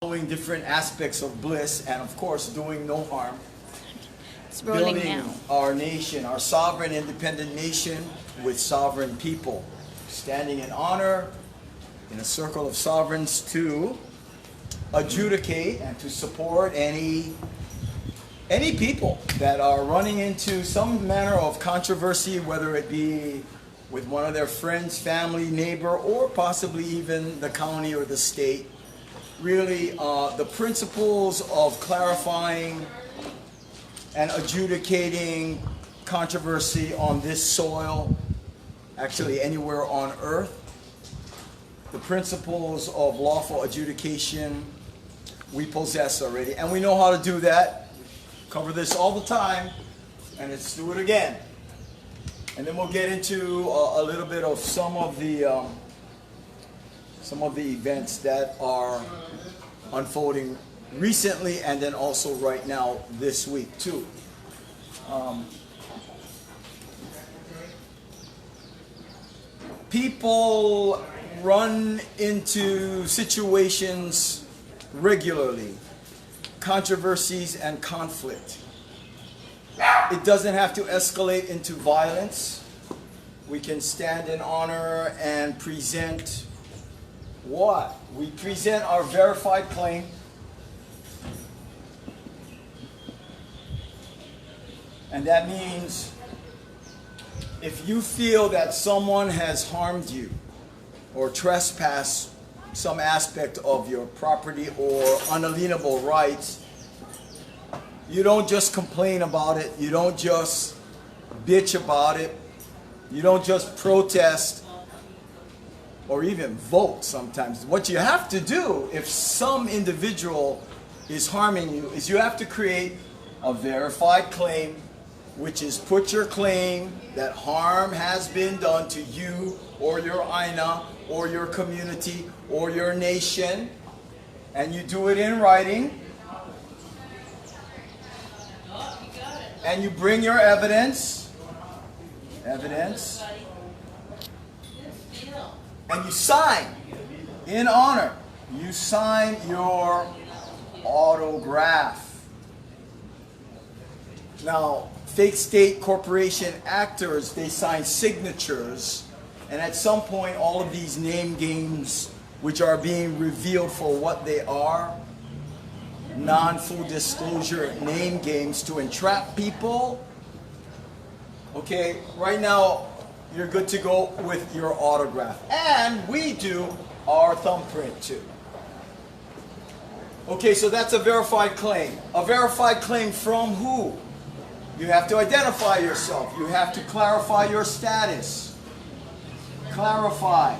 following different aspects of bliss and of course doing no harm. It's rolling Building now. our nation, our sovereign independent nation with sovereign people. Standing in honor in a circle of sovereigns to adjudicate and to support any people that are running into some manner of controversy, whether it be with one of their friends, family, neighbor, or possibly even the county or the state. Really, the principles of clarifying and adjudicating controversy on this soil, actually anywhere on earth, the principles of lawful adjudication we possess already, and we know how to do that. Cover this all the time, and let's do it again. And then we'll get into a little bit of some of the events that are unfolding recently, and then also right now this week too. People run into situations regularly, controversies and conflict. It doesn't have to escalate into violence. We can stand in honor and present what? We present our verified claim. And that means if you feel that someone has harmed you or trespassed some aspect of your property or unalienable rights, you don't just complain about it. You don't just bitch about it. You don't just protest or even vote sometimes. What you have to do if some individual is harming you is you have to create a verified claim, which is put your claim that harm has been done to you or your Aina or your community or your nation, and you do it in writing. And you bring your evidence, and you sign in honor. You sign your autograph. Now, fake state corporation actors, they sign signatures, and at some point all of these name games, which are being revealed for what they are, non-full disclosure name games to entrap people. Okay, right now you're good to go with your autograph, and we do our thumbprint too. Okay, so that's a verified claim. A verified claim from who? You have to identify yourself. You have to clarify your status. Clarify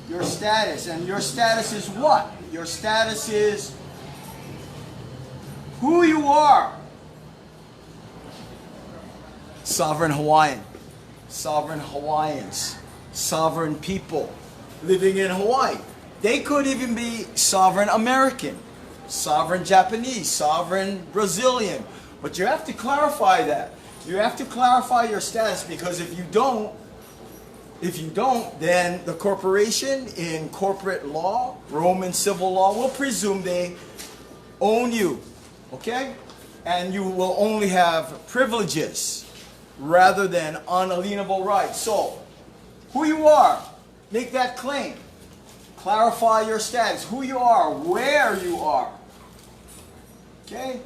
your status, and your status is what? Your status is who you are. Sovereign Hawaiian, sovereign Hawaiians, sovereign people living in Hawaii. They could even be sovereign American, sovereign Japanese, sovereign Brazilian. But you have to clarify that. You have to clarify your status, because if you don't, then the corporation in corporate law, Roman civil law, will presume they own you. Okay? And you will only have privileges rather than unalienable rights. So, who you are, make that claim. Clarify your status, who you are, where you are. Okay?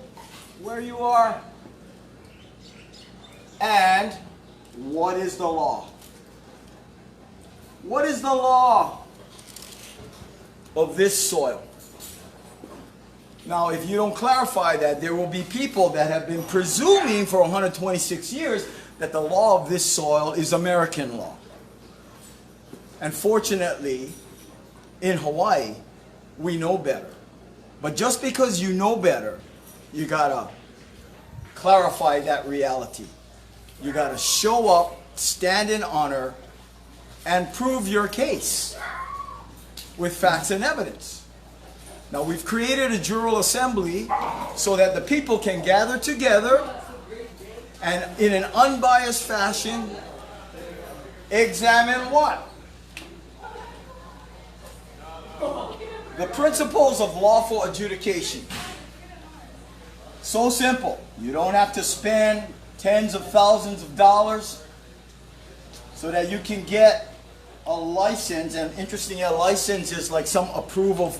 Where you are. And what is the law? What is the law of this soil? Now, if you don't clarify that, there will be people that have been presuming for 126 years that the law of this soil is American law. And fortunately, in Hawaii, we know better. But just because you know better, you gotta clarify that reality. You gotta show up, stand in honor, and prove your case with facts and evidence. Now, we've created a jural assembly so that the people can gather together and in an unbiased fashion examine what? The principles of lawful adjudication. So simple. You don't have to spend tens of thousands of dollars so that you can get a license. And interestingly, a license is like some approval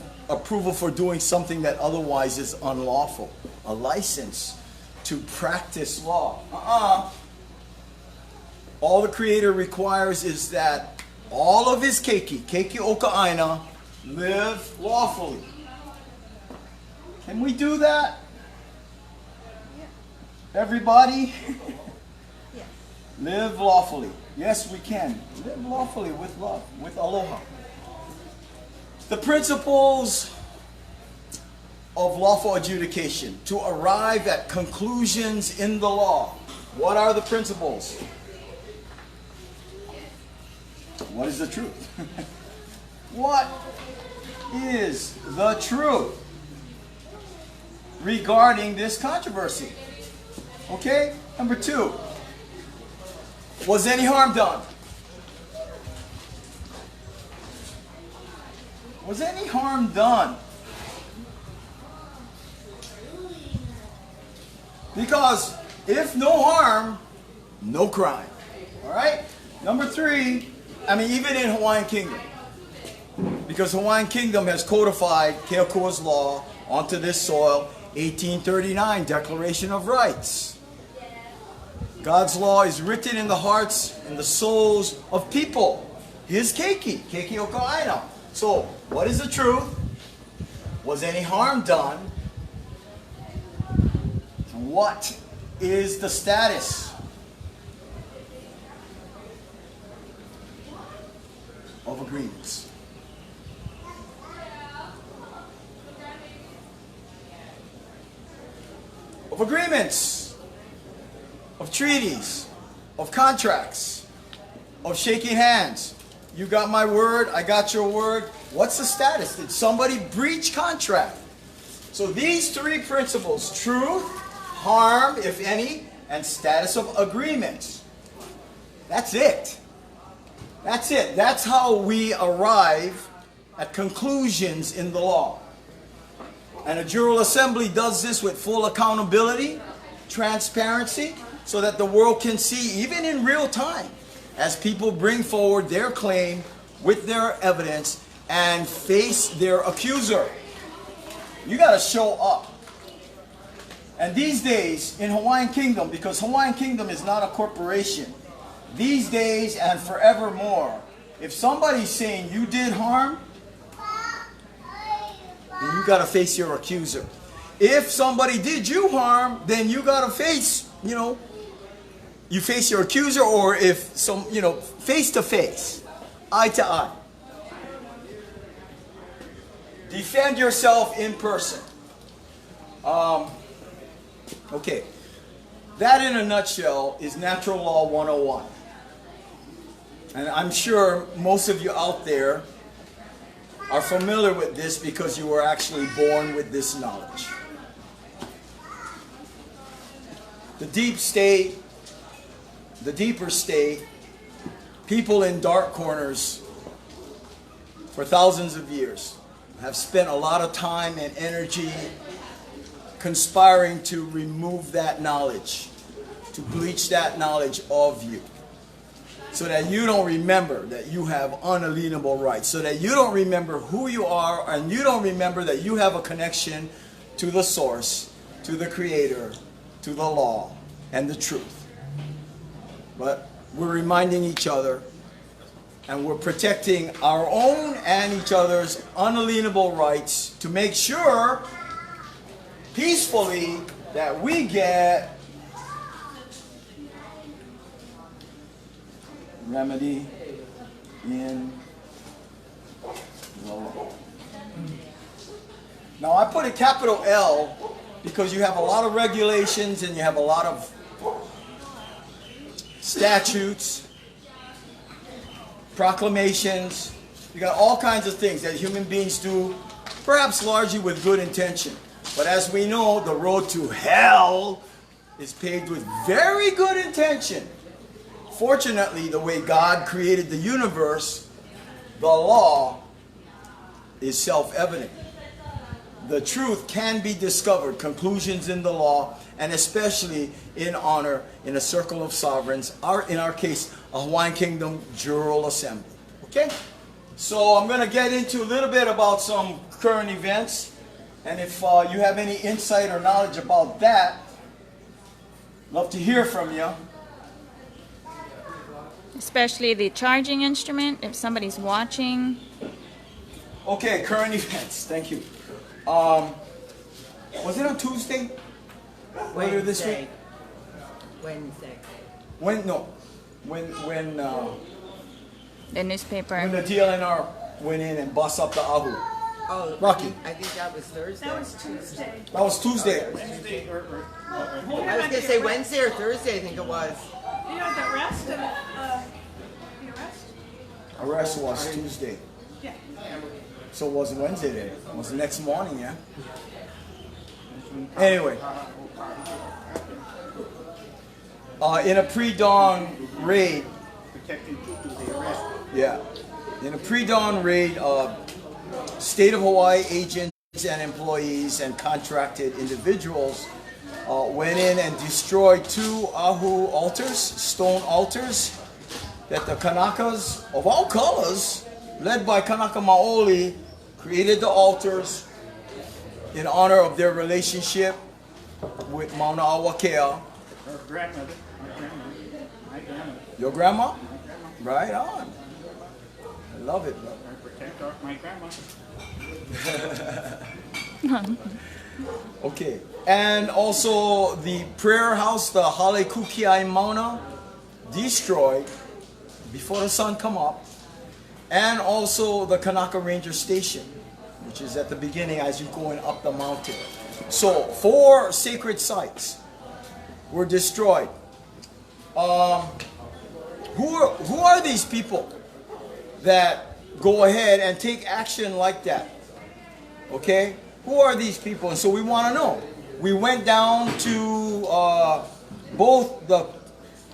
for doing something that otherwise is unlawful. A license to practice law. All the Creator requires is that all of his keiki Oka Aina, live lawfully. Can we do that? Everybody? Yes. Live lawfully. Yes, we can. Live lawfully with love, with aloha. The principles of lawful adjudication. To arrive at conclusions in the law. What are the principles? What is the truth? What is the truth regarding this controversy? Okay, number 2. Was any harm done? Was any harm done? Because if no harm, no crime. Alright? Number 3, even in Hawaiian Kingdom. Because Hawaiian Kingdom has codified Kokua's law onto this soil, 1839, Declaration of Rights. God's law is written in the hearts and the souls of people. His keiki Oka Aina. So, what is the truth? Was any harm done? What is the status of agreements? Of agreements, of treaties, of contracts, of shaking hands. You got my word, I got your word. What's the status? Did somebody breach contract? So these 3 principles, truth, harm, if any, and status of agreements. That's it. That's it. That's how we arrive at conclusions in the law. And a General Assembly does this with full accountability, transparency, so that the world can see, even in real time, as people bring forward their claim with their evidence and face their accuser. You got to show up. And these days in Hawaiian Kingdom, because Hawaiian Kingdom is not a corporation, these days and forevermore, if somebody's saying you did harm, then you got to face your accuser. If somebody did you harm, then you got to face, you face your accuser, or if face to face, eye to eye. Defend yourself in person. Okay. That in a nutshell is Natural Law 101. And I'm sure most of you out there are familiar with this because you were actually born with this knowledge. The deep state, the deeper state, people in dark corners for thousands of years have spent a lot of time and energy conspiring to remove that knowledge, to bleach that knowledge of you, so that you don't remember that you have unalienable rights, so that you don't remember who you are, and you don't remember that you have a connection to the source, to the Creator, to the law, and the truth. But we're reminding each other, and we're protecting our own and each other's unalienable rights to make sure peacefully that we get remedy in the law. Now I put a capital L because you have a lot of regulations and you have a lot of statutes, proclamations. You got all kinds of things that human beings do, perhaps largely with good intention. But as we know, the road to hell is paved with very good intention. Fortunately, the way God created the universe, the law is self-evident. The truth can be discovered, conclusions in the law, and especially in honor in a circle of sovereigns, in our case, a Hawaiian Kingdom Jural Assembly. Okay? So I'm going to get into a little bit about some current events, and if you have any insight or knowledge about that, love to hear from you. Especially the charging instrument, if somebody's watching. Okay, current events. Thank you. Was it on Tuesday? Later this week? Wednesday. When The newspaper. when the DLNR went in and bust up the Ahu. Oh, Rocky. I think that was Thursday. That was Tuesday. That was Tuesday. I was going to say Wednesday or Thursday, I think it was. You know, the arrest of, the arrest? Arrest was Tuesday. Yeah. So it wasn't Wednesday then. It was the next morning, yeah? Anyway. In a pre-dawn raid. Yeah. In a pre-dawn raid, State of Hawaii agents and employees and contracted individuals went in and destroyed 2 Ahu altars, stone altars, that the Kanakas of all colors, led by Kanaka Maoli, created the altars in honor of their relationship with Mauna Kea. Her grandmother, my grandmother. Your grandma? Right on. I love it, bro. I protect my grandma. Okay. And also the prayer house, the Hale Kukiai Mauna, destroyed before the sun come up. And also the Kanaka Ranger Station, which is at the beginning as you're going up the mountain. So 4 sacred sites were destroyed. Who are these people that go ahead and take action like that? Okay? Who are these people? And so we want to know. We went down to both the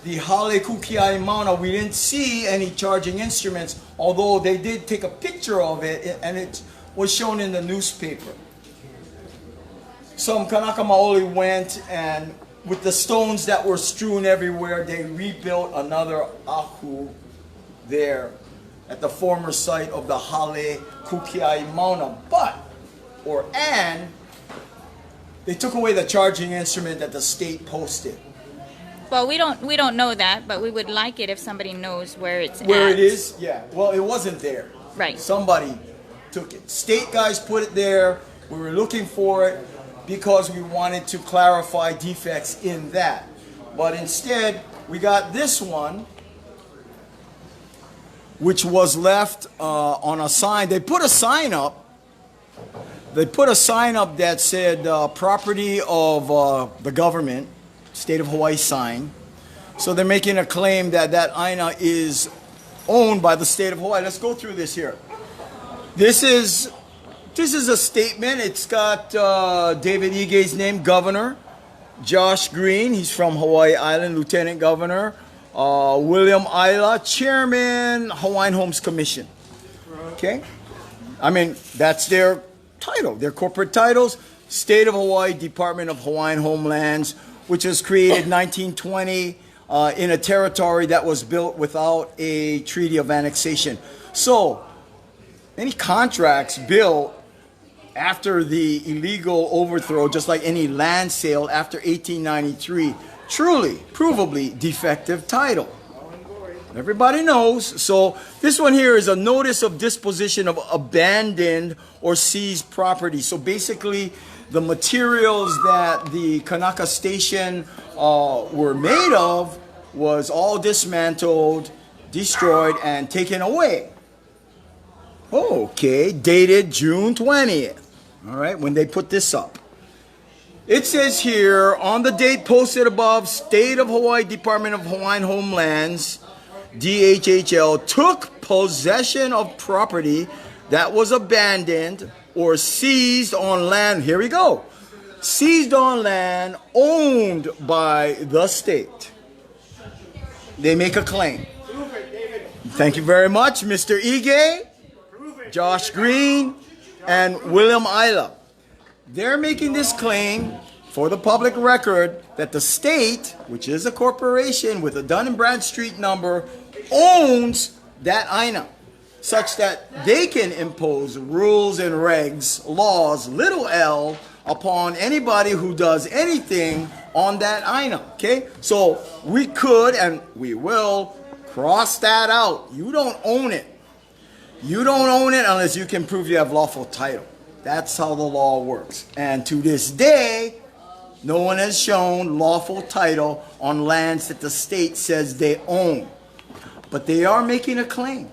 Hale Kukiai Mauna. We didn't see any charging instruments, although they did take a picture of it, and it was shown in the newspaper. Some Kanaka Maoli went, and with the stones that were strewn everywhere, they rebuilt another Ahu there at the former site of the Hale Kukiai Mauna. They took away the charging instrument that the state posted. Well, we don't know that, but we would like it if somebody knows where it's at. Where it is? Yeah. Well, it wasn't there. Right. Somebody took it. State guys put it there. We were looking for it because we wanted to clarify defects in that. But instead, we got this one, which was left on a sign. They put a sign up. They put a sign up that said property of the government, State of Hawaii sign. So they're making a claim that that Aina is owned by the State of Hawaii. Let's go through this here. This is a statement. It's got David Ige's name, Governor. Josh Green, he's from Hawaii Island, Lieutenant Governor. William Isla, Chairman, Hawaiian Homes Commission. Okay? I mean, that's their title, their corporate titles. State of Hawaii Department of Hawaiian Homelands, which was created 1920 in a territory that was built without a treaty of annexation. So, any contracts built after the illegal overthrow, just like any land sale after 1893, truly, provably defective title. Everybody knows. So this one here is a notice of disposition of abandoned or seized property. So basically, the materials that the Kanaka Station were made of was all dismantled, destroyed, and taken away. Okay, dated June 20th. All right, when they put this up. It says here, on the date posted above, State of Hawaii Department of Hawaiian Homelands, DHHL, took possession of property that was abandoned or seized on land. Here we go. Seized on land owned by the state. They make a claim. Thank you very much, Mr. Ige, Josh Green, and William Isla. They're making this claim for the public record that the state, which is a corporation with a Dun and Bradstreet number, owns that Aina, such that they can impose rules and regs, laws, little l, upon anybody who does anything on that Aina. Okay? So we could and we will cross that out. You don't own it. You don't own it unless you can prove you have lawful title. That's how the law works. And to this day, no one has shown lawful title on lands that the state says they own. But they are making a claim.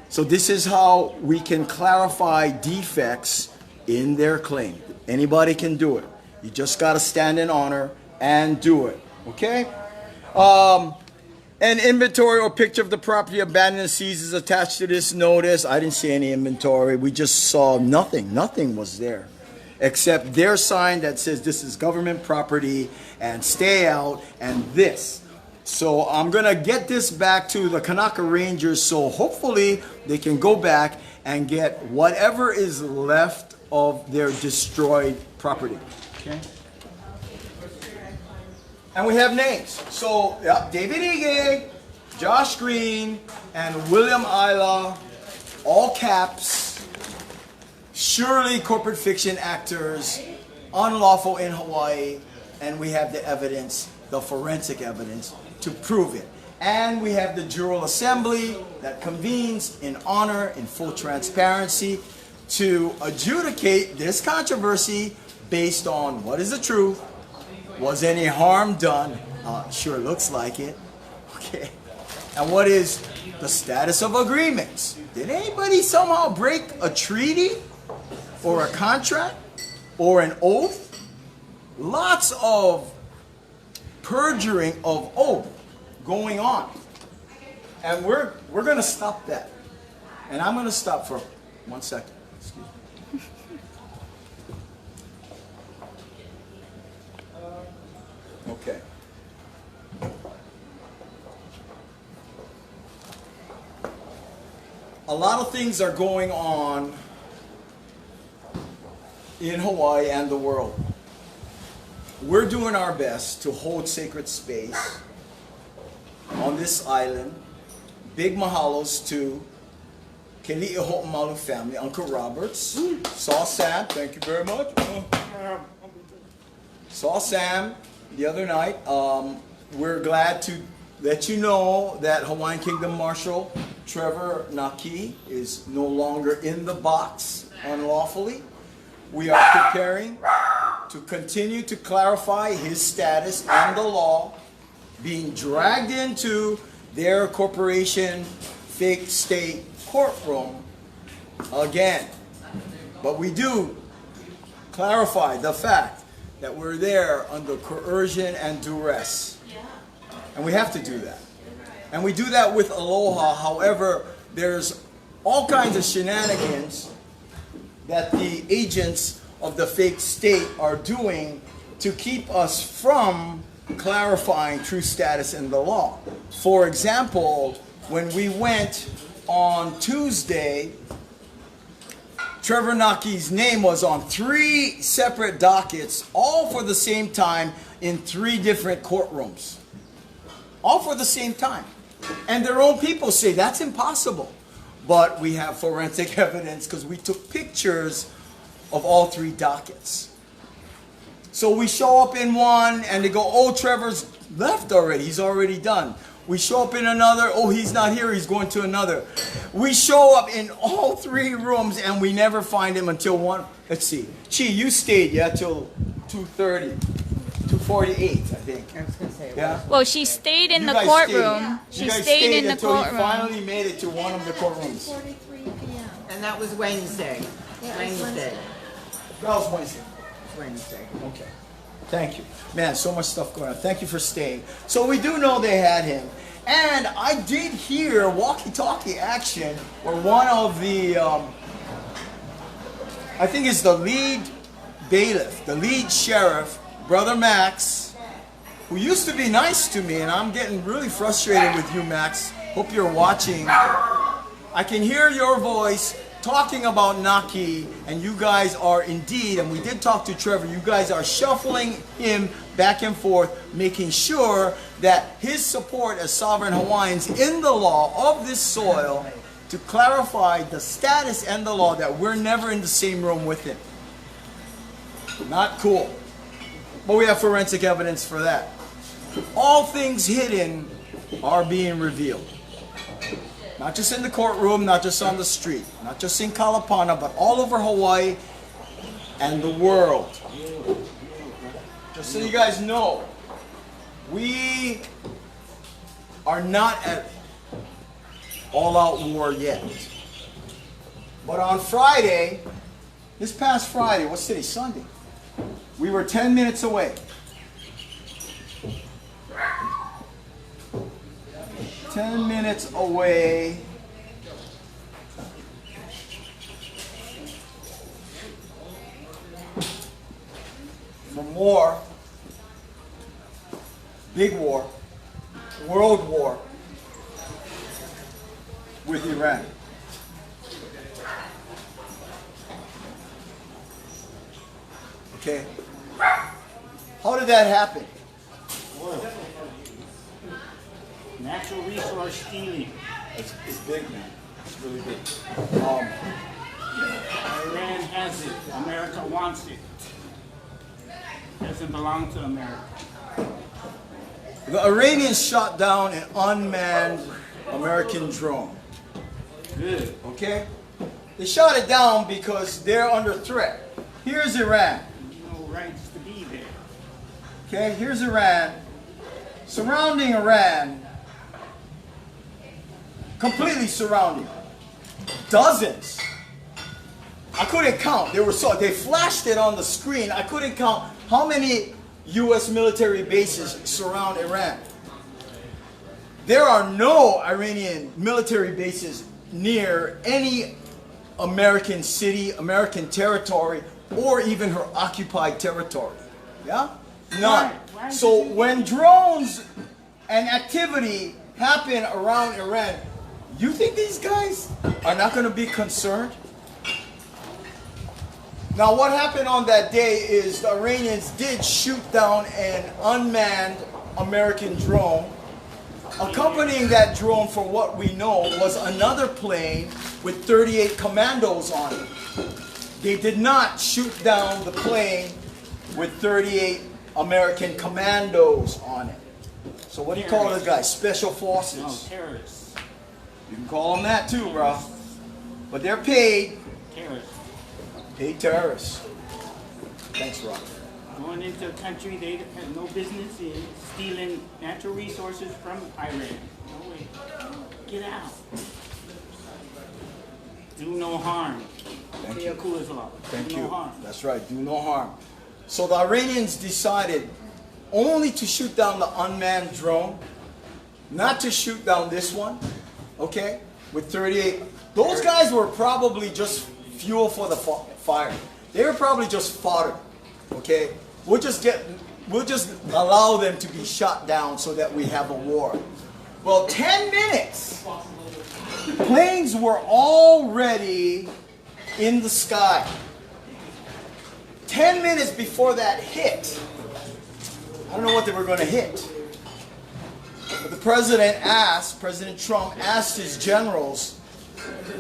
So this is how we can clarify defects in their claim. Anybody can do it. You just got to stand in honor and do it. Okay? An inventory or picture of the property abandoned and seized is attached to this notice. I didn't see any inventory. We just saw nothing. Nothing was there. Except their sign that says this is government property and stay out and this. So I'm going to get this back to the Kanaka Rangers so hopefully they can go back and get whatever is left of their destroyed property. Okay? And we have names. So, yeah, David Ige, Josh Green, and William Isla, all caps, surely corporate fiction actors, unlawful in Hawaii, and we have the evidence, the forensic evidence, to prove it. And we have the Jural Assembly that convenes in honor, in full transparency, to adjudicate this controversy based on what is the truth. Was any harm done? Sure looks like it. Okay. And what is the status of agreements? Did anybody somehow break a treaty or a contract or an oath? Lots of perjuring of oath going on. And we're going to stop that. And I'm going to stop for 1 second. Excuse me. Okay. A lot of things are going on in Hawaii and the world. We're doing our best to hold sacred space on this island. Big mahalos to Keli'i Ho'omalu family, Uncle Roberts. Saw Sam, thank you very much. Saw Sam the other night. We're glad to let you know that Hawaiian Kingdom Marshal Trevor Naki is no longer in the box unlawfully. We are preparing to continue to clarify his status and the law, being dragged into their corporation fake state courtroom again. But we do clarify the fact that we're there under coercion and duress. And we have to do that. And we do that with Aloha. However, there's all kinds of shenanigans that the agents of the fake state are doing to keep us from clarifying true status in the law. For example, when we went on Tuesday, Trevor Naki's name was on 3 separate dockets, all for the same time in 3 different courtrooms. All for the same time. And their own people say that's impossible. But we have forensic evidence because we took pictures of all 3 dockets. So we show up in one and they go, oh, Trevor's left already. He's already done. We show up in another. Oh, he's not here. He's going to another. We show up in all 3 rooms and we never find him until 1. Let's see. Chi, you stayed, yeah, till 2:30. 2:48, I think. I was going to say. Yeah? Well, she stayed in You the guys courtroom. stayed. She You guys stayed in the until you courtroom. finally made it to one of the courtrooms. 43 p.m. And that was Wednesday. Yeah, it was Wednesday. That was Wednesday. Wednesday. Okay. Thank you. Man, so much stuff going on. Thank you for staying. So we do know they had him. And I did hear walkie-talkie action where one of the, I think it's the lead bailiff, the lead sheriff, Brother Max, who used to be nice to me, and I'm getting really frustrated with you, Max. Hope you're watching. I can hear your voice talking about Naki, and you guys are indeed, and we did talk to Trevor, you guys are shuffling him back and forth, making sure that his support as sovereign Hawaiians in the law of this soil to clarify the status and the law that we're never in the same room with him. Not cool. But we have forensic evidence for that. All things hidden are being revealed. Not just in the courtroom, not just on the street, not just in Kalapana, but all over Hawaii and the world. Just so you guys know, we are not at all-out war yet. But on Friday, this past Friday, what's today? Sunday. We were 10 minutes away. 10 minutes away from war, big war, world war with Iran. Okay. How did that happen? Natural resource stealing. It's big, man. It's really big. Iran has it. America wants it. Doesn't belong to America. The Iranians shot down an unmanned American drone. Good. Okay? They shot it down because they're under threat. Here's Iran. No rights to be there. Okay, here's Iran. Surrounding Iran, completely surrounding. Dozens. I couldn't count. They flashed it on the screen. I couldn't count how many U.S. military bases surround Iran. There are no Iranian military bases near any American city, American territory, or even her occupied territory. Yeah? None. So when drones and activity happen around Iran, you think these guys are not going to be concerned? Now what happened on that day is the Iranians did shoot down an unmanned American drone. Accompanying that drone, for what we know, was another plane with 38 commandos on it. They did not shoot down the plane with 38 American commandos on it. So what do you call those guys? Special forces. No, terrorists. You can call them that too, bro. But they're paid. Terrorists. Paid terrorists. Thanks, Rob. Going into a country they have no business in, stealing natural resources from Iran. No way. Get out. Do no harm. Thank you. Kokua's law. Thank Do you. no harm. That's right. Do no harm. So the Iranians decided only to shoot down the unmanned drone, not to shoot down this one, okay, with 38. Those guys were probably just fuel for the fire. They were probably just fodder, okay? We'll just allow them to be shot down so that we have a war. Well, 10 minutes, planes were already in the sky. 10 minutes before that hit, I don't know what they were going to hit. But the President Trump asked his generals,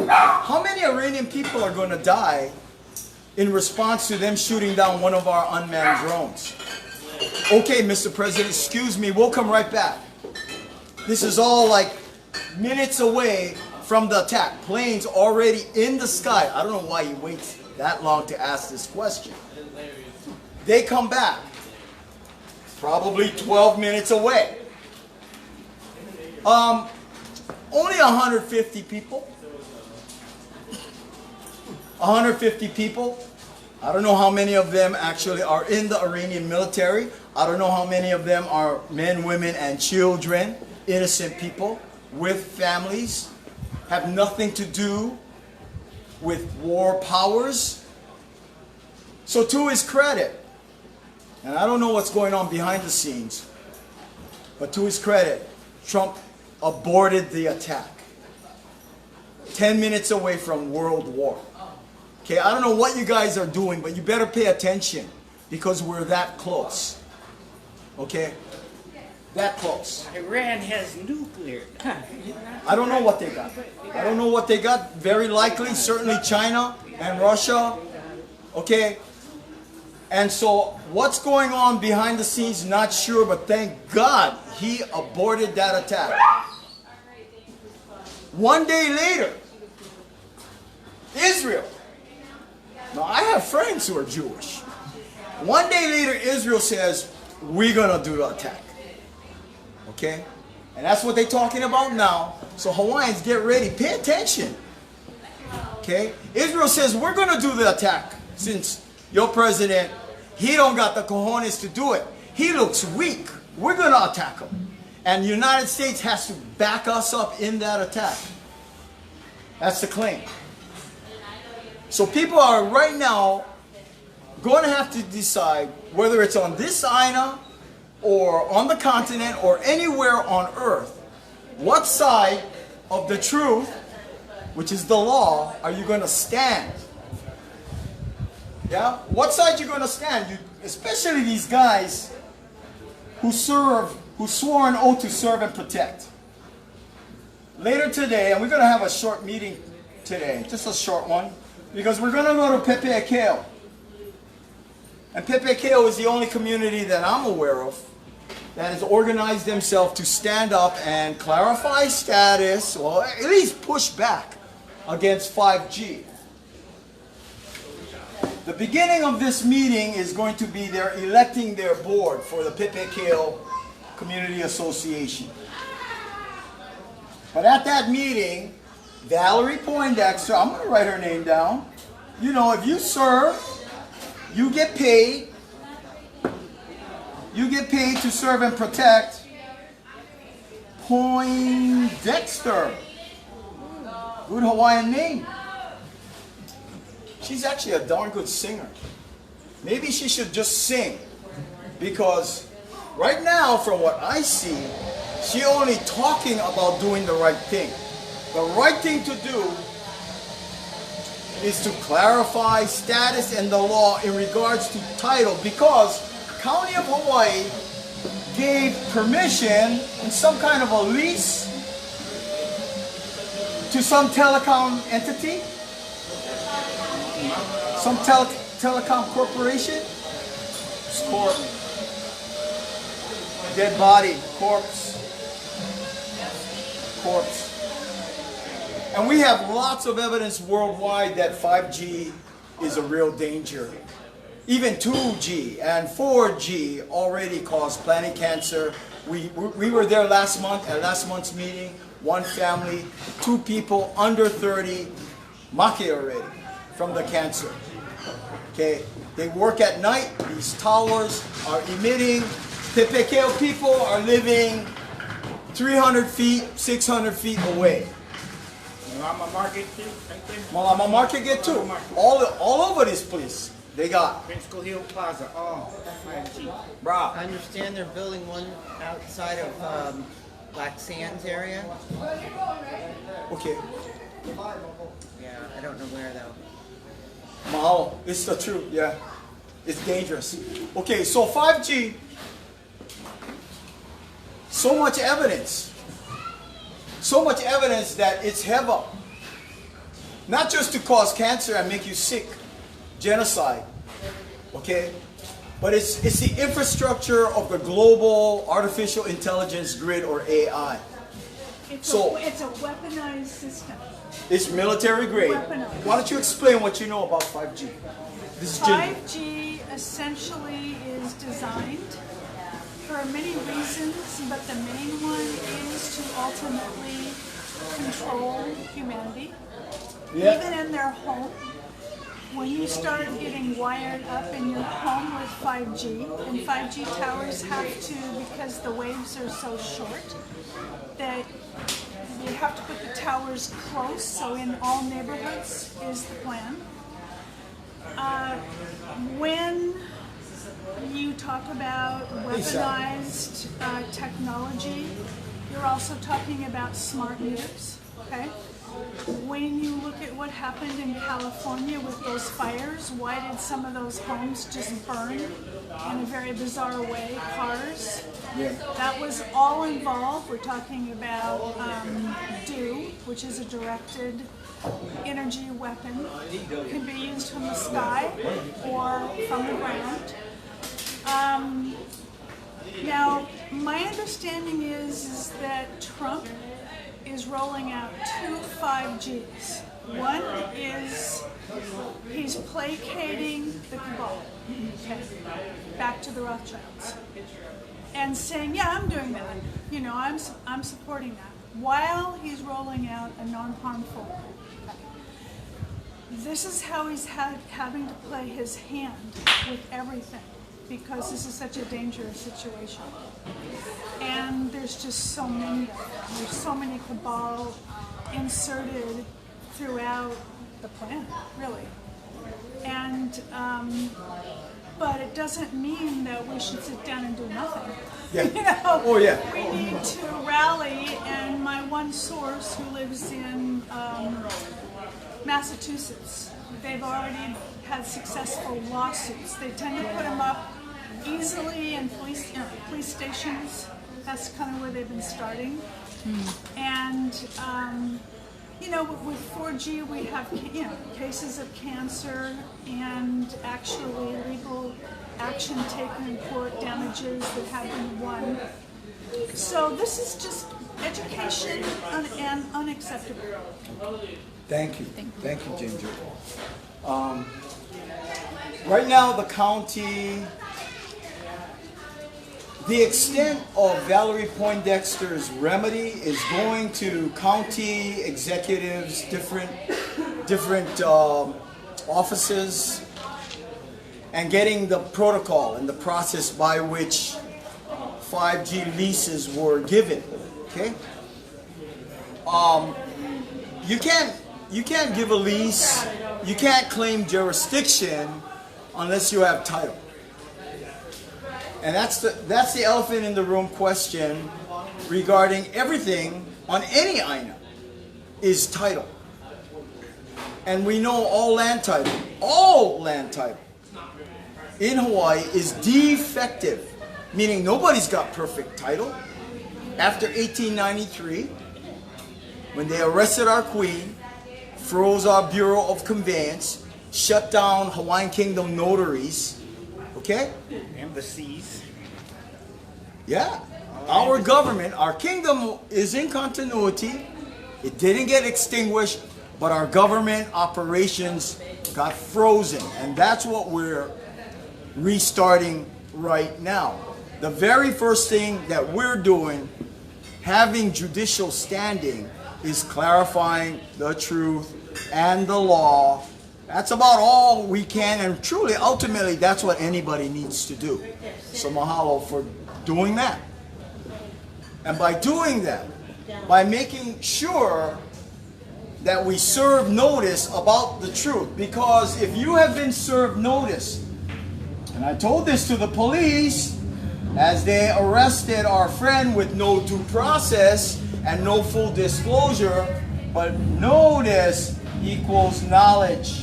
how many Iranian people are going to die in response to them shooting down one of our unmanned drones? Okay, Mr. President, excuse me, we'll come right back. This is all like minutes away from the attack. Planes already in the sky. I don't know why he waits that long to ask this question. They come back. Probably 12 minutes away. Only 150 people. 150 people. I don't know how many of them actually are in the Iranian military. I don't know how many of them are men, women, and children, innocent people with families, have nothing to do with war powers. So to his credit, and I don't know what's going on behind the scenes, but to his credit, Trump aborted the attack. 10 minutes away from World War. Okay, I don't know what you guys are doing, but you better pay attention because we're that close. Okay? That close. Iran has nuclear. I don't know what they got. I don't know what they got. Very likely, certainly China and Russia. Okay? And so, what's going on behind the scenes, not sure, but thank God he aborted that attack. One day later, Israel. Now, I have friends who are Jewish. One day later, Israel says, we're going to do the attack. Okay? And that's what they're talking about now. So Hawaiians, get ready. Pay attention. Okay? Israel says, we're going to do the attack. Since your president, he don't got the cojones to do it. He looks weak. We're going to attack him. And the United States has to back us up in that attack. That's the claim. So people are right now going to have to decide whether it's on this Aina or on the continent or anywhere on earth, what side of the truth, which is the law, are you going to stand? Yeah? What side are you going to stand? Especially these guys who swore an oath to serve and protect. Later today, and we're going to have a short meeting today, just a short one, because we're going to go to Pepe Keo. And Pepe Keo is the only community that I'm aware of that has organized themselves to stand up and clarify status, or at least push back against 5G. The beginning of this meeting is going to be they're electing their board for the Pepe Keo Community Association. But at that meeting, Valerie Poindexter, I'm going to write her name down. You know, if you serve, you get paid. You get paid to serve and protect. Poindexter. Good Hawaiian name. She's actually a darn good singer. Maybe she should just sing. Because right now, from what I see, she's only talking about doing the right thing. The right thing to do is to clarify status and the law in regards to title, because County of Hawaii gave permission in some kind of a lease to some telecom entity, some telecom corporation. Corp. Dead body, corpse. And we have lots of evidence worldwide that 5G is a real danger. Even 2G and 4G already cause plenty cancer. We were there last month at last month's meeting. One family, 2 people under 30, make already from the cancer. Okay, they work at night. These towers are emitting. Pepekeo people are living 300 feet, 600 feet away. Malama Market too, right there. Malama Market get too. All over this place. They got Principal Hill Plaza. Oh, 5G. Bruh. I understand they're building one outside of Black Sands area. Okay. Yeah, I don't know where though. Mahalo. It's the truth, yeah. It's dangerous. Okay, so 5G. So much evidence. So much evidence that it's HUOA. Not just to cause cancer and make you sick. Genocide. Okay? But it's the infrastructure of the global artificial intelligence grid, or AI. It's a weaponized system. It's military grade. Weaponized. Why don't you explain what you know about 5G? This is Ginger. 5G essentially is designed for many reasons, but the main one is to ultimately control humanity. Yeah. Even in their home. When you start getting wired up in your home with 5G, and 5G towers have to, because the waves are so short, that you have to put the towers close, so in all neighborhoods is the plan. When you talk about weaponized technology, you're also talking about smart meters, okay? when you look at what happened in California with those fires, why did some of those homes just burn in a very bizarre way? Cars. Yeah. That was all involved. We're talking about DEW, which is a directed energy weapon. It can be used from the sky or from the ground. Now, my understanding is that Trump is rolling out 2 5Gs. One is he's placating the cabal, okay, back to the Rothschilds, and saying, yeah, I'm doing that. You know, I'm supporting that, while he's rolling out a non-harmful. Okay. This is how he's having to play his hand with everything, because this is such a dangerous situation. And there's just so many of them. There's so many cabal inserted throughout the planet, really. And, but it doesn't mean that we should sit down and do nothing. Yeah. You know, Oh, yeah. we need to rally, and my one source who lives in Massachusetts, they've already had successful lawsuits. They tend to put them up easily in police stations. That's kind of where they've been starting. And you know, with 4G, we have cases of cancer and actually legal action taken in court, damages that have been won. So this is just education and unacceptable. Thank you. Thank you, Ginger. Right now, the county, the extent of Valerie Poindexter's remedy is going to county executives, different offices, and getting the protocol and the process by which 5G leases were given. Okay. You can't give a lease. You can't claim jurisdiction unless you have title. And that's the elephant in the room question regarding everything on any Aina is title. And we know all land title in Hawaii is defective, meaning nobody's got perfect title. After 1893, when they arrested our queen, froze our Bureau of Conveyance, shut down Hawaiian Kingdom notaries, okay? Embassies. Yeah. Our government, our kingdom is in continuity. It didn't get extinguished, but our government operations got frozen. And that's what we're restarting right now. The very first thing that we're doing, having judicial standing, is clarifying the truth and the law. That's about all we can, and truly, ultimately, that's what anybody needs to do. So mahalo for doing that. And by doing that, by making sure that we serve notice about the truth, because if you have been served notice, and I told this to the police as they arrested our friend with no due process and no full disclosure, but notice equals knowledge.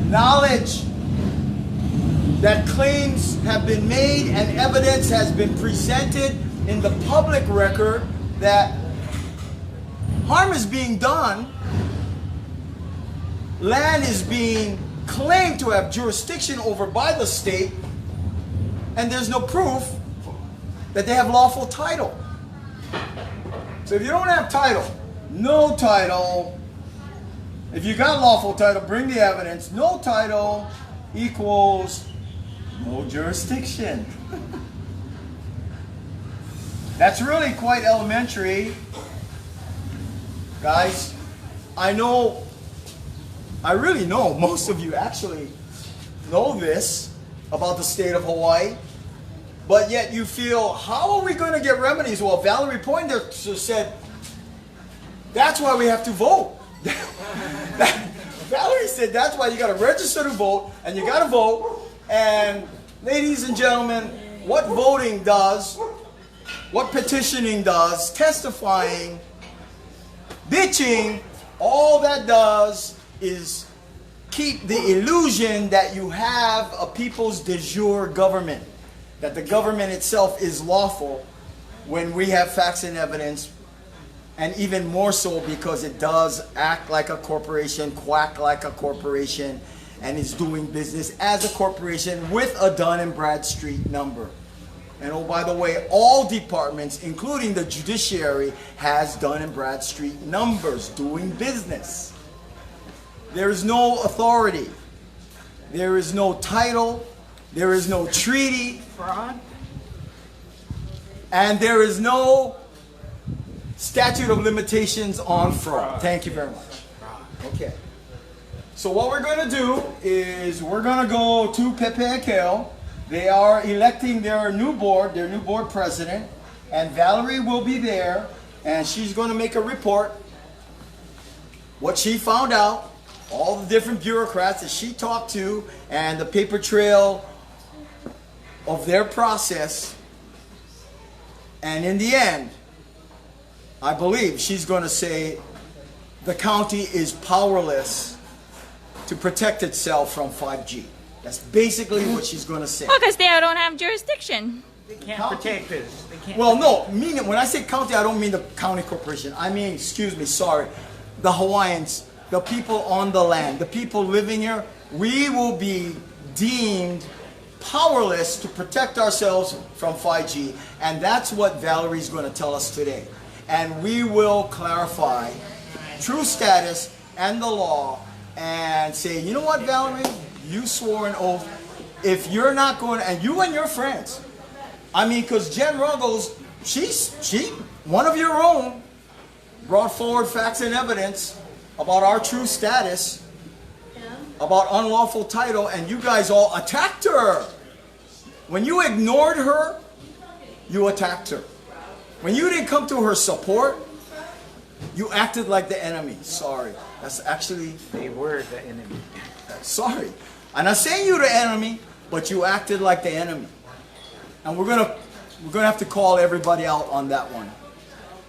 Knowledge that claims have been made and evidence has been presented in the public record that harm is being done, land is being claimed to have jurisdiction over by the state, and there's no proof that they have lawful title. So if you don't have title, no title. If you got lawful title, bring the evidence. No title equals no jurisdiction. That's really quite elementary. Guys, I really know most of you actually know this about the state of Hawaii, but yet you feel, how are we going to get remedies? Well, Valerie Poindexter said, that's why we have to vote. Valerie said that's why you got to register to vote, and you got to vote. And ladies and gentlemen, what voting does what petitioning does, testifying, bitching, all that does is keep the illusion that you have a people's de jure government, that the government itself is lawful, when we have facts and evidence, and even more so because it does act like a corporation, quack like a corporation, and is doing business as a corporation with a Dun & Bradstreet number. And oh, by the way, all departments, including the judiciary, has Dun & Bradstreet numbers doing business. There is no authority. There is no title. There is no treaty. Fraud? And there is no statute of limitations on fraud. Thank you very much. Okay. So what we're going to do is we're going to go to Pepe and Kel. They are electing their new board president, and Valerie will be there, and she's going to make a report, what she found out, all the different bureaucrats that she talked to, and the paper trail of their process. And in the end, I believe she's going to say the county is powerless to protect itself from 5G. That's basically what she's going to say. Well, because they don't have jurisdiction. They can't protect us. They can't. Well, no, meaning when I say county, I don't mean the county corporation. I mean, excuse me, sorry, the Hawaiians, the people on the land, the people living here. We will be deemed powerless to protect ourselves from 5G, and that's what Valerie's going to tell us today. And we will clarify true status and the law and say, you know what, Valerie, you swore an oath. If you're not going, and you and your friends, I mean, because Jen Ruggles, she, one of your own, brought forward facts and evidence about our true status, about unlawful title, and you guys all attacked her. When you ignored her, you attacked her. When you didn't come to her support, you acted like the enemy. Sorry. That's actually... They were the enemy. Sorry. I'm not saying you're the enemy, but you acted like the enemy. And we're gonna have to call everybody out on that one.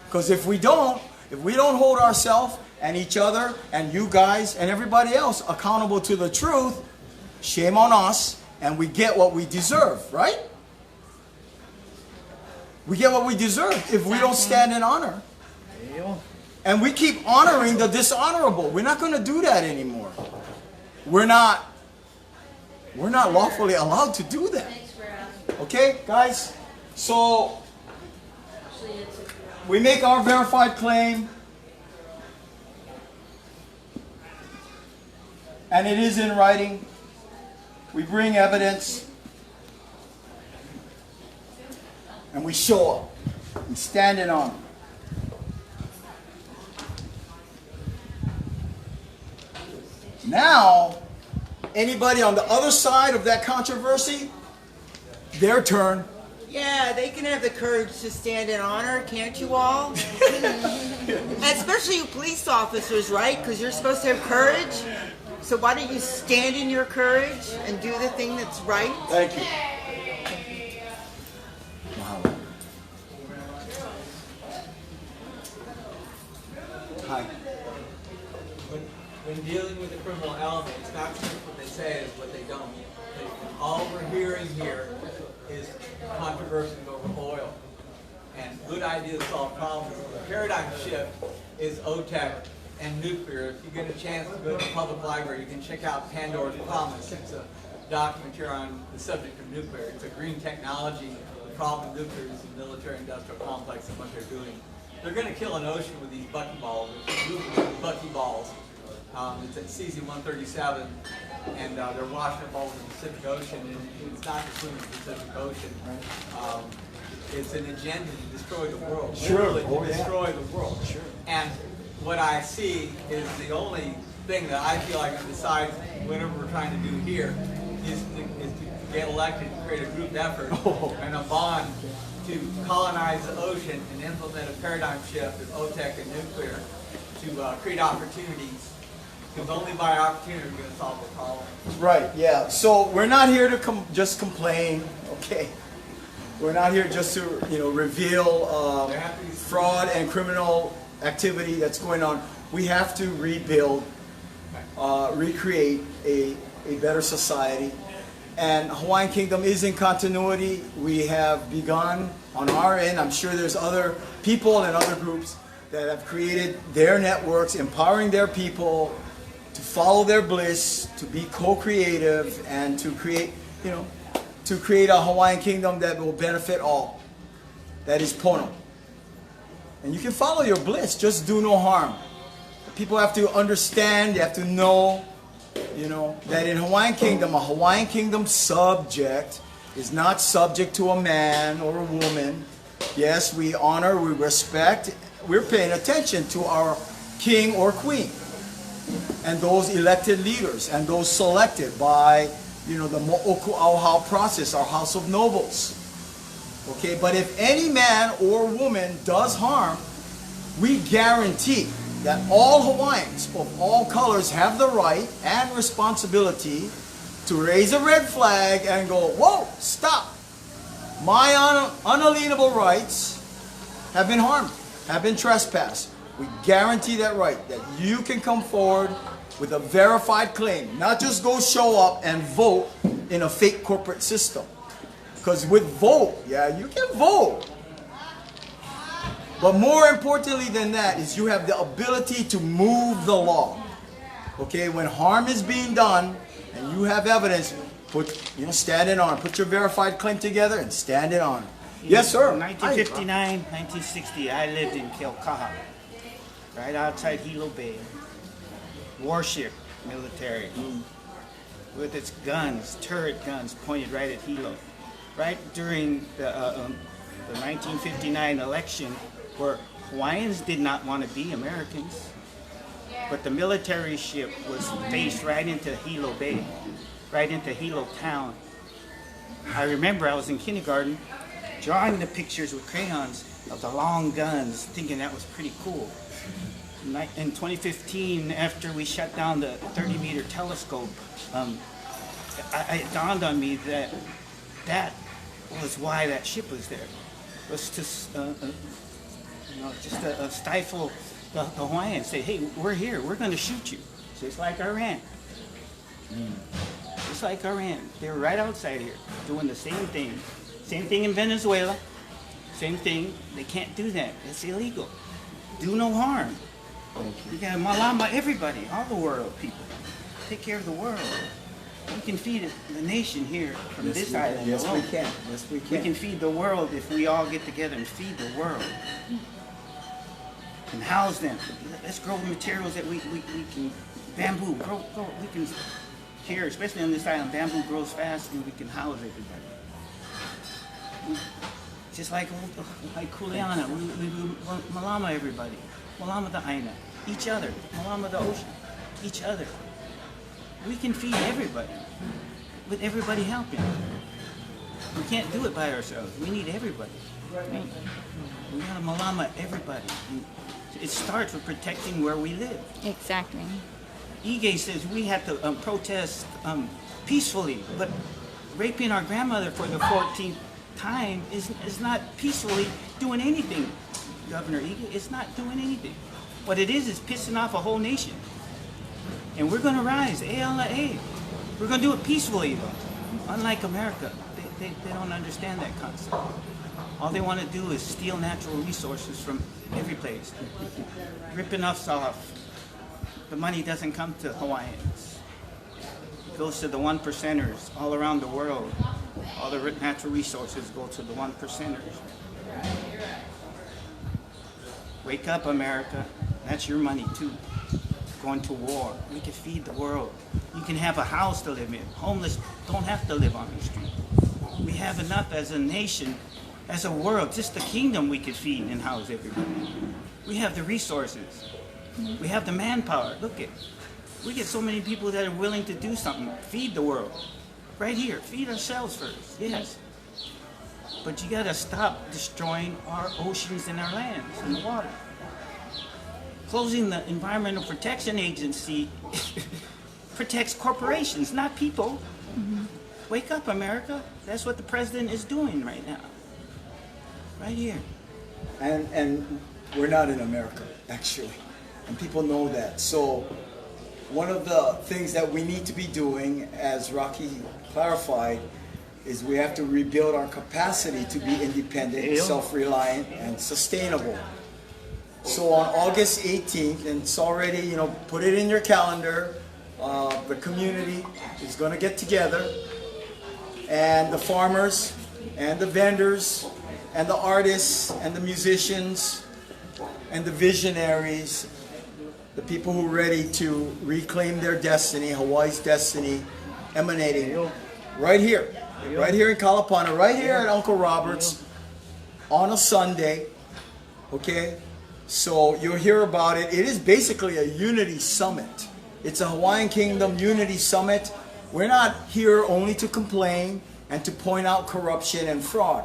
Because if we don't hold ourselves and each other and you guys and everybody else accountable to the truth, shame on us, and we get what we deserve, right? We get what we deserve if we don't stand in honor. And we keep honoring the dishonorable. We're not going to do that anymore. We're not lawfully allowed to do that. Okay, guys? So, we make our verified claim. And it is in writing. We bring evidence. And we show up. We stand in honor. Now, anybody on the other side of that controversy, their turn. Yeah, they can have the courage to stand in honor, can't you all? Especially you police officers, right? Because you're supposed to have courage. So why don't you stand in your courage and do the thing that's right? Thank you. Wow. Hi. When dealing with the criminal element, it's not just what they say, it's what they don't. All we're hearing here is controversy over oil and good ideas solve problems. The paradigm shift is OTEC and nuclear. If you get a chance to go to the public library, you can check out Pandora's Promise. It's a document here on the subject of nuclear. It's a green technology. The problem with nuclear is the military-industrial complex and what they're doing. They're going to kill an ocean with these buckyballs. Buckyballs. It's at CZ-137, and they're washing up all over the Pacific Ocean, and it's not just in the Pacific Ocean. It's an agenda to destroy the world, literally to destroy the world. Sure. And what I see is the only thing that I feel like besides whatever we're trying to do here is to get elected and create a group effort and a bond to colonize the ocean and implement a paradigm shift of OTEC and nuclear to create opportunities. Because only by opportunity are we going to solve the problem. Right, yeah. So we're not here to just complain, okay? We're not here just to, reveal fraud and criminal activity that's going on. We have to rebuild, recreate a better society. And Hawaiian Kingdom is in continuity. We have begun on our end. I'm sure there's other people and other groups that have created their networks, empowering their people to follow their bliss, to be co-creative, and to create, a Hawaiian Kingdom that will benefit all. That is Pono. And you can follow your bliss, just do no harm. People have to understand, they have to know, that in Hawaiian Kingdom, a Hawaiian Kingdom subject is not subject to a man or a woman. Yes, we honor, we respect, we're paying attention to our king or queen and those elected leaders and those selected by, the Mo'oku Auhau process, our House of Nobles. Okay, but if any man or woman does harm, we guarantee that all Hawaiians of all colors have the right and responsibility to raise a red flag and go, whoa, stop. My unalienable rights have been harmed, have been trespassed. We guarantee that right, that you can come forward with a verified claim, not just go show up and vote in a fake corporate system. Because with vote, you can vote. But more importantly than that is you have the ability to move the law. Okay, when harm is being done and you have evidence, stand in honor. Put your verified claim together and stand in honor. Yes, sir. 1959, 1960, I lived in Keaukaha, right outside Hilo Bay. Warship military with its guns, turret guns pointed right at Hilo. Right during the 1959 election, where Hawaiians did not want to be Americans, but the military ship was faced right into Hilo Bay, right into Hilo town. I remember I was in kindergarten drawing the pictures with crayons of the long guns, thinking that was pretty cool. In 2015, after we shut down the 30-meter telescope, it dawned on me that that was why that ship was there. It was to stifle the Hawaiians, say, hey, we're here, we're going to shoot you. Just like Iran. Just like Iran. They were right outside here doing the same thing. Same thing in Venezuela. Same thing. They can't do that. It's illegal. Do no harm. You got to malama everybody, all the world people. Take care of the world. We can feed the nation here from this island. Yes, alone. we can. Yes, we can. We can feed the world if we all get together and feed the world. And house them. Let's grow materials that we can, bamboo, grow, we can, here, especially on this island, bamboo grows fast and we can house everybody. Just like Kuleana, we malama everybody. Malama the Aina, each other. Malama the ocean, each other. We can feed everybody, with everybody helping. We can't do it by ourselves. We need everybody. We gotta malama everybody. And it starts with protecting where we live. Exactly. Ige says we have to protest peacefully, but raping our grandmother for the 14th time is not peacefully doing anything. Governor Ige, it's not doing anything. What it is pissing off a whole nation. And we're going to rise, ALA. We're going to do it peacefully, though. Unlike America, they don't understand that concept. All they want to do is steal natural resources from every place, ripping us off. The money doesn't come to Hawaiians. It goes to the 1%ers all around the world. All the natural resources go to the 1%ers. Wake up, America. That's your money, too. Going to war. We can feed the world. You can have a house to live in. Homeless don't have to live on the street. We have enough as a nation, as a world, just the kingdom we could feed and house everybody. We have the resources. We have the manpower. Look at, we get so many people that are willing to do something. Feed the world. Right here. Feed ourselves first. Yes. But you gotta stop destroying our oceans and our lands and the water. Closing the Environmental Protection Agency protects corporations, not people. Wake up, America. That's what the president is doing right now. Right here. And we're not in America, actually. And people know that. So one of the things that we need to be doing, as Rocky clarified, is we have to rebuild our capacity to be independent, self-reliant, and sustainable. So on August 18th, and it's already, you know, put it in your calendar, the community is going to get together, and the farmers, and the vendors, and the artists, and the musicians, and the visionaries, the people who are ready to reclaim their destiny, Hawaii's destiny, emanating right here in Kalapana, right here at Uncle Robert's on a Sunday, okay? So you'll hear about it. It is basically a unity summit. It's a Hawaiian Kingdom unity summit. We're not here only to complain and to point out corruption and fraud,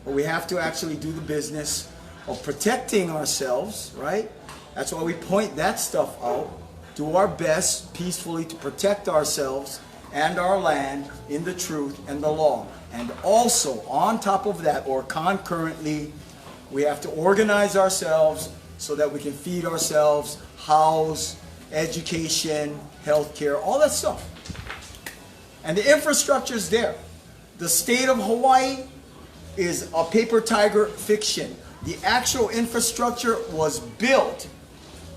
but we have to actually do the business of protecting ourselves, right? That's why we point that stuff out. Do our best peacefully to protect ourselves and our land in the truth and the law. And also, on top of that, or concurrently, we have to organize ourselves so that we can feed ourselves, house, education, healthcare, all that stuff. And the infrastructure is there. The state of Hawaii is a paper tiger fiction. The actual infrastructure was built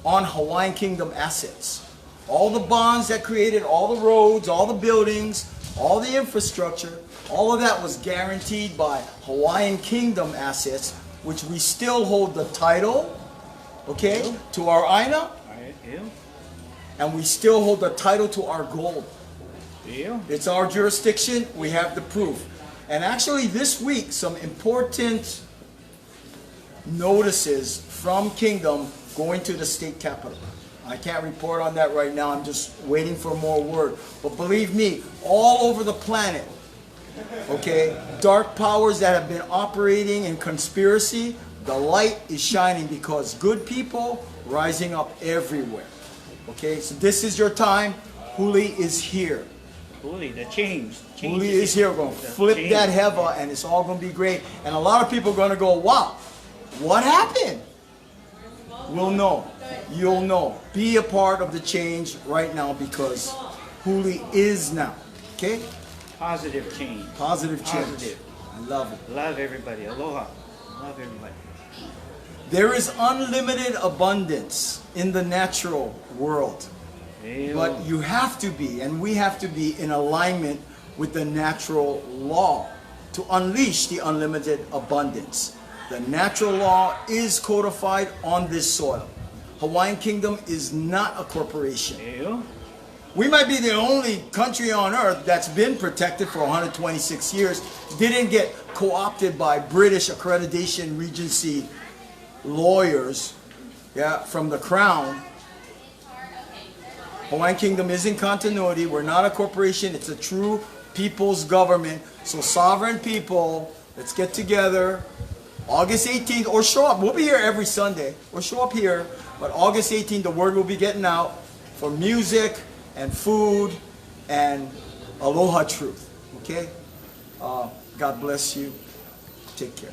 on Hawaiian Kingdom assets. All the bonds that created all the roads, all the buildings, all the infrastructure, all of that was guaranteed by Hawaiian Kingdom assets, which we still hold the title, okay, to our Aina, and we still hold the title to our gold. It's our jurisdiction, we have the proof. And actually this week, some important notices from Kingdom going to the state capital. I can't report on that right now. I'm just waiting for more word. But believe me, all over the planet, okay, dark powers that have been operating in conspiracy, the light is shining because good people rising up everywhere. Okay, so this is your time. Huli is here. Huli, the change. Huli is here. We're going to flip that heva and it's all going to be great. And a lot of people are going to go, wow, what happened? We'll know. You'll know. Be a part of the change right now because Huli is now. Okay? Positive change. Positive change. Positive. I love it. Love everybody. Aloha. Love everybody. There is unlimited abundance in the natural world. But you have to be, and we have to be in alignment with the natural law to unleash the unlimited abundance. The natural law is codified on this soil. Hawaiian Kingdom is not a corporation. We might be the only country on earth that's been protected for 126 years, didn't get co-opted by British accreditation regency lawyers, from the crown. Hawaiian Kingdom is in continuity. We're not a corporation. It's a true people's government. So sovereign people, let's get together. August 18th, or show up. We'll be here every Sunday. Or show up here. But August 18th, the word will be getting out for music and food and aloha truth. Okay? God bless you. Take care.